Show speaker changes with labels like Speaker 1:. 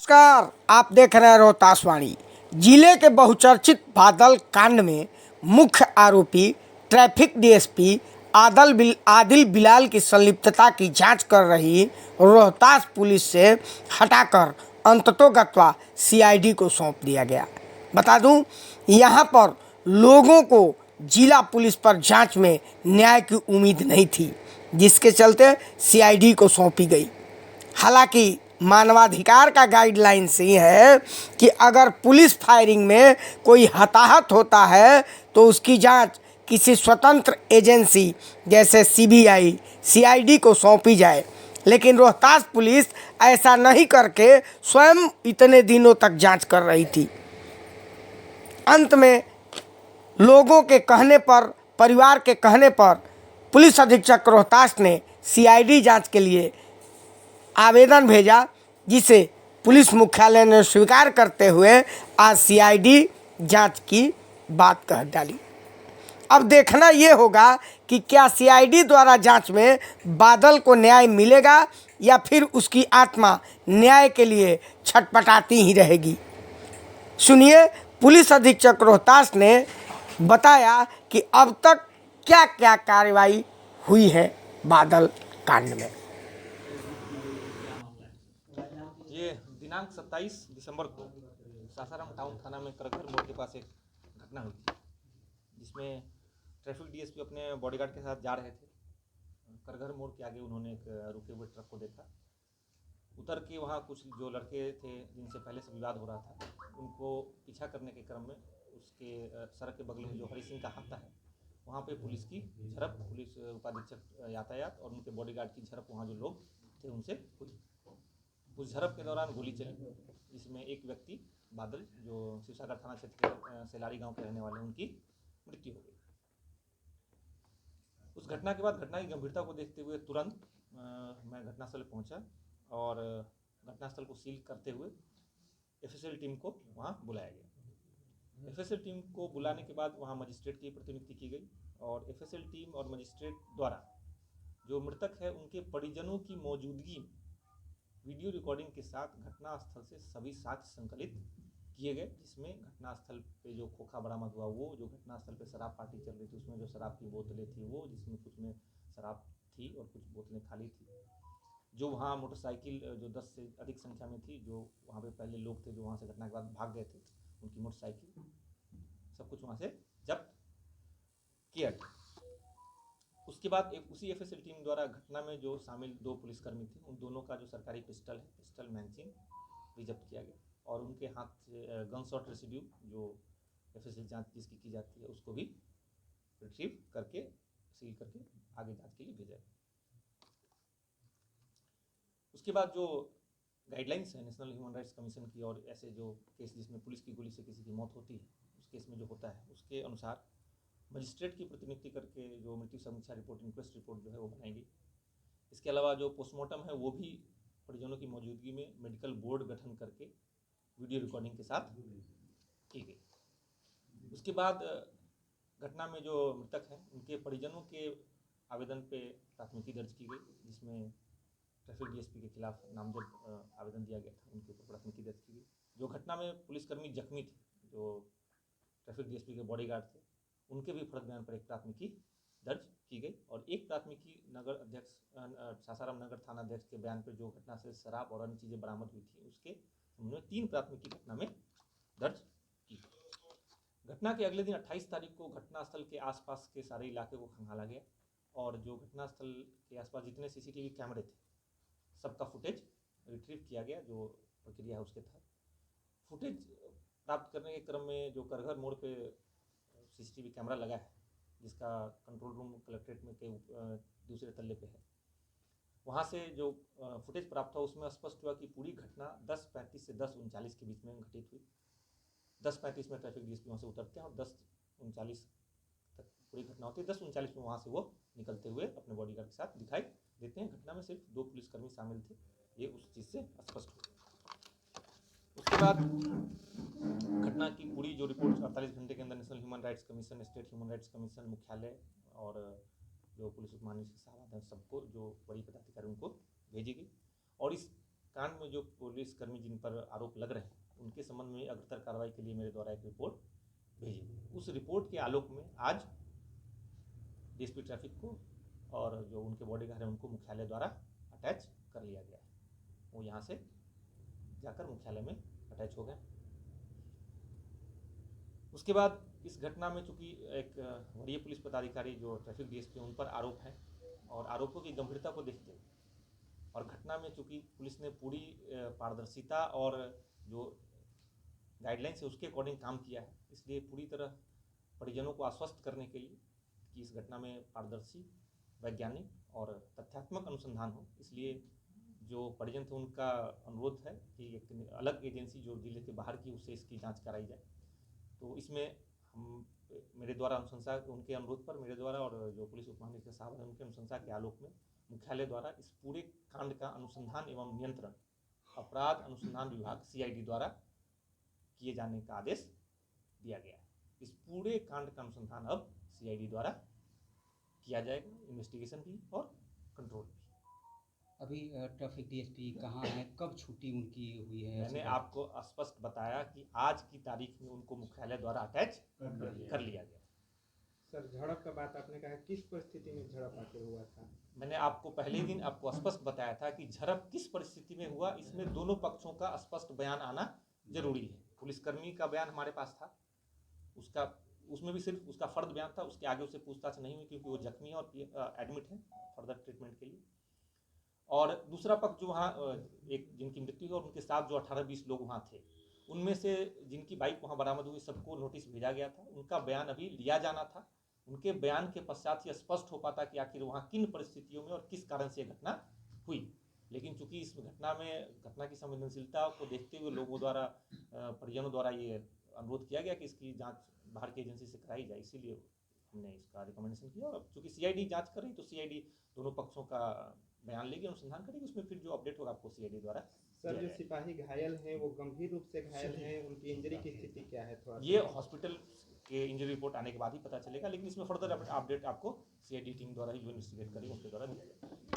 Speaker 1: नमस्कार, आप देख रहे हैं रोहतासवाणी। जिले के बहुचर्चित बादल कांड में मुख्य आरोपी ट्रैफिक डीएसपी आदिल बिलाल की संलिप्तता की जांच कर रही रोहतास पुलिस से हटाकर अंततोगत्वा सीआईडी को सौंप दिया गया। बता दूं, यहां पर लोगों को जिला पुलिस पर जांच में न्याय की उम्मीद नहीं थी, जिसके चलते सीआईडी को सौंपी गई। हालांकि मानवाधिकार का गाइडलाइंस ये है कि अगर पुलिस फायरिंग में कोई हताहत होता है तो उसकी जांच किसी स्वतंत्र एजेंसी जैसे सीबीआई, सीआईडी को सौंपी जाए, लेकिन रोहतास पुलिस ऐसा नहीं करके स्वयं इतने दिनों तक जांच कर रही थी। अंत में लोगों के कहने पर, परिवार के कहने पर पुलिस अधीक्षक रोहतास ने सीआईडी जांच के लिए आवेदन भेजा, जिसे पुलिस मुख्यालय ने स्वीकार करते हुए आज सीआईडी जांच की बात कह डाली। अब देखना ये होगा कि क्या सीआईडी द्वारा जांच में बादल को न्याय मिलेगा या फिर उसकी आत्मा न्याय के लिए छटपटाती ही रहेगी। सुनिए, पुलिस अधीक्षक रोहतास ने बताया कि अब तक क्या क्या कार्रवाई हुई है बादल कांड में।
Speaker 2: ये दिनांक 27 दिसंबर को सासाराम टाउन थाना में करघर मोड़ के पास एक घटना हुई थी, जिसमें ट्रैफिक डीएसपी अपने बॉडीगार्ड के साथ जा रहे थे। करघर मोड़ के आगे उन्होंने एक रुके हुए ट्रक को देखा। उतर के वहाँ कुछ जो लड़के थे जिनसे पहले से विवाद हो रहा था, उनको पीछा करने के क्रम में उसके सड़क के बगल में जो हरी सिंह का हाथा है, वहाँ पे पुलिस की झड़प, पुलिस उपाधीक्षक यातायात और उनके बॉडीगार्ड की झड़प वहाँ जो लोग थे उनसे हुई। उस झड़प के दौरान गोली चली, जिसमें एक व्यक्ति बादल, जो शिवसागर थाना क्षेत्र के सेलारी गांव के रहने वाले, उनकी मृत्यु हो गई। उस घटना के बाद घटना की गंभीरता को देखते हुए तुरंत मैं घटनास्थल पहुंचा और घटनास्थल को सील करते हुए एफएसएल टीम को वहां बुलाया गया। एफएसएल टीम को बुलाने के बाद वहां मजिस्ट्रेट की प्रतिनियुक्ति की गई और एफएसएल टीम और मजिस्ट्रेट द्वारा जो मृतक है उनके परिजनों की मौजूदगी में वीडियो रिकॉर्डिंग के साथ घटनास्थल से सभी साक्ष्य संकलित किए गए, जिसमें घटनास्थल पे जो खोखा बरामद हुआ, वो जो घटनास्थल पे शराब पार्टी चल रही थी उसमें जो शराब की बोतलें थी वो, जिसमें कुछ में शराब थी और कुछ बोतलें खाली थी, जो वहाँ मोटरसाइकिल जो 10 से अधिक संख्या में थी, जो वहाँ पे पहले लोग थे जो वहाँ से घटना के बाद भाग गए थे, उनकी मोटरसाइकिल, सब कुछ वहाँ से जब्त किया गया। उसके बाद उसी एफएसएल टीम द्वारा घटना में जो शामिल 2 पुलिसकर्मी थे, उन दोनों का जो सरकारी पिस्टल है, पिस्टल मैगजीन भी जब्त किया गया और उनके हाथ से गन शॉट रेसिड्यू जो एफएसएल जांच जिसकी की जाती है उसको भी रिट्रीव करके सील करके आगे जांच के लिए भेजा गया। उसके बाद जो गाइडलाइंस है नेशनल ह्यूमन राइट्स कमीशन की, और ऐसे जो केस जिसमें पुलिस की गोली से किसी की मौत होती है, उस केस में जो होता है उसके अनुसार मजिस्ट्रेट की प्रतिनियुक्ति करके जो मृत्यु समीक्षा रिपोर्ट, इंक्वेस्ट रिपोर्ट जो है वो बनाएंगी। इसके अलावा जो पोस्टमार्टम है वो भी परिजनों की मौजूदगी में मेडिकल बोर्ड गठन करके वीडियो रिकॉर्डिंग के साथ की गई। उसके बाद घटना में जो मृतक हैं उनके परिजनों के आवेदन पे प्राथमिकी दर्ज की गई, जिसमें ट्रैफिक डीएसपी के खिलाफ नामजद आवेदन दिया गया था, उनके ऊपर प्राथमिकी दर्ज की गई। जो घटना में पुलिसकर्मी जख्मी थे, जो ट्रैफिक डीएसपी के बॉडीगार्ड थे, उनके भी फर्द बयान पर एक प्राथमिकी दर्ज की गई और एक प्राथमिकी नगर अध्यक्ष, सासाराम नगर थाना अध्यक्ष के बयान पर जो घटना से शराब और अन्य चीज़ें बरामद हुई थी उसके उन्होंने 3 प्राथमिकी घटना में दर्ज की। घटना के अगले दिन 28 तारीख को घटनास्थल के आसपास के सारे इलाके को खंगाला गया और जो घटनास्थल के आसपास जितने सीसीटीवी कैमरे थे सबका फुटेज रिट्रीव किया गया, जो प्रक्रिया है उसके तहत। फुटेज प्राप्त करने के क्रम में जो करघर मोड़ पे सीसीटीवी कैमरा लगा है, जिसका कंट्रोल रूम कलेक्ट्रेट में के दूसरे तल्ले पे है, वहाँ से जो फुटेज प्राप्त हुआ उसमें स्पष्ट हुआ कि पूरी घटना 10:35 से 10:39 के बीच में घटित हुई। 10:35 में ट्रैफिक डीएसपी वहाँ से उतरते हैं और 10:39 तक पूरी घटना होती है। 10:39 में वहाँ से वो निकलते हुए अपने बॉडीगार्ड के साथ दिखाई देते हैं। घटना में सिर्फ 2 पुलिसकर्मी शामिल थे, ये उस चीज़ से स्पष्ट हुआ। उसके बाद घटना की पूरी जो रिपोर्ट 48 घंटे के अंदर national human rights commission, state human rights commission, मुख्यालय और जो पुलिस उपमहानिरीक्षक साहब हैं सबको, जो बड़ी पदाधिकारी, उनको भेजी गई। और इस कांड में में जो पुलिसकर्मी जिन पर आरोप लग रहे हैं उनके संबंध में अग्रतर कार्रवाई के लिए मेरे द्वारा एक रिपोर्ट भेजी गई। उस रिपोर्ट के आलोक में आज डीएसपी ट्रैफिक को और जो उनके बॉडीगार्ड हैं उनको मुख्यालय द्वारा अटैच कर लिया गया है। वो यहाँ से जाकर मुख्यालय में अटैच हो गए। उसके बाद इस घटना में चूंकि एक वरीय पुलिस पदाधिकारी जो ट्रैफिक डीएसपी उन पर आरोप है और आरोपों की गंभीरता को देखते हुए और घटना में चूंकि पुलिस ने पूरी पारदर्शिता और जो गाइडलाइंस है उसके अकॉर्डिंग काम किया है, इसलिए पूरी तरह परिजनों को आश्वस्त करने के लिए कि इस घटना में पारदर्शी, वैज्ञानिक और तथ्यात्मक अनुसंधान हो, इसलिए जो परिजन थे उनका अनुरोध है कि एक अलग एजेंसी जो जिले के बाहर की उससे इसकी जाँच कराई जाए। तो इसमें हम मेरे द्वारा अनुशंसा उनके अनुरोध पर मेरे द्वारा और जो पुलिस उपमहानिरीक्षक साहब हैं उनके अनुशंसा के आलोक में मुख्यालय द्वारा इस पूरे कांड का अनुसंधान एवं नियंत्रण अपराध अनुसंधान विभाग सीआईडी द्वारा किए जाने का आदेश दिया गया है। इस पूरे कांड का अनुसंधान अब सीआईडी द्वारा किया जाएगा, इन्वेस्टिगेशन भी और कंट्रोल भी।
Speaker 3: अभी ट्रैफिक डीएसपी कहाँ है, कब छुट्टी उनकी हुई है?
Speaker 2: मैंने आपको स्पष्ट बताया कि आज की तारीख में उनको मुख्यालय द्वारा अटैच कर लिया गया।
Speaker 4: सर, झड़प का बात आपने कहा, किस परिस्थिति में झड़प आखिर हुआ था?
Speaker 2: मैंने आपको पहले दिन आपको स्पष्ट बताया था कि झड़प किस परिस्थिति में हुआ, इसमें दोनों पक्षों का स्पष्ट बयान आना जरूरी है। पुलिसकर्मी का बयान हमारे पास था, उसमें भी सिर्फ उसका फर्द बयान था, उसके आगे उससे पूछताछ नहीं हुई क्योंकि वो जख्मी है और एडमिट है फर्दर ट्रीटमेंट के लिए। और दूसरा पक्ष जो वहाँ एक जिनकी मृत्यु हुई और उनके साथ जो 18-20 लोग वहाँ थे, उनमें से जिनकी बाइक वहाँ बरामद हुई सबको नोटिस भेजा गया था। उनका बयान अभी लिया जाना था। उनके बयान के पश्चात ही स्पष्ट हो पाता कि आखिर वहाँ किन परिस्थितियों में और किस कारण से घटना हुई। लेकिन चूंकि इस घटना की संवेदनशीलता को देखते हुए लोगों द्वारा परिजनों द्वारा ये अनुरोध किया गया कि इसकी जाँच बाहर की एजेंसी से कराई जाए, इसीलिए हमने इसका रिकमेंडेशन किया। और चूंकि सीआईडी जाँच कर रही तो सीआईडी दोनों पक्षों का बयान लेगी, अनुसंधान करेगी, उसमें फिर जो अपडेट होगा आपको सीआईडी द्वारा।
Speaker 4: सर, जो सिपाही घायल हैं वो गंभीर रूप से घायल हैं, उनकी इंजरी की स्थिति क्या है? थोड़ा
Speaker 2: ये हॉस्पिटल के इंजरी रिपोर्ट आने के बाद ही पता चलेगा, लेकिन इसमें फर्दर अपडेट आपको सीआईडी टीम द्वारा ही जो इन्वेस्टिगेट करेगी उनके द्वारा दिया जाएगा।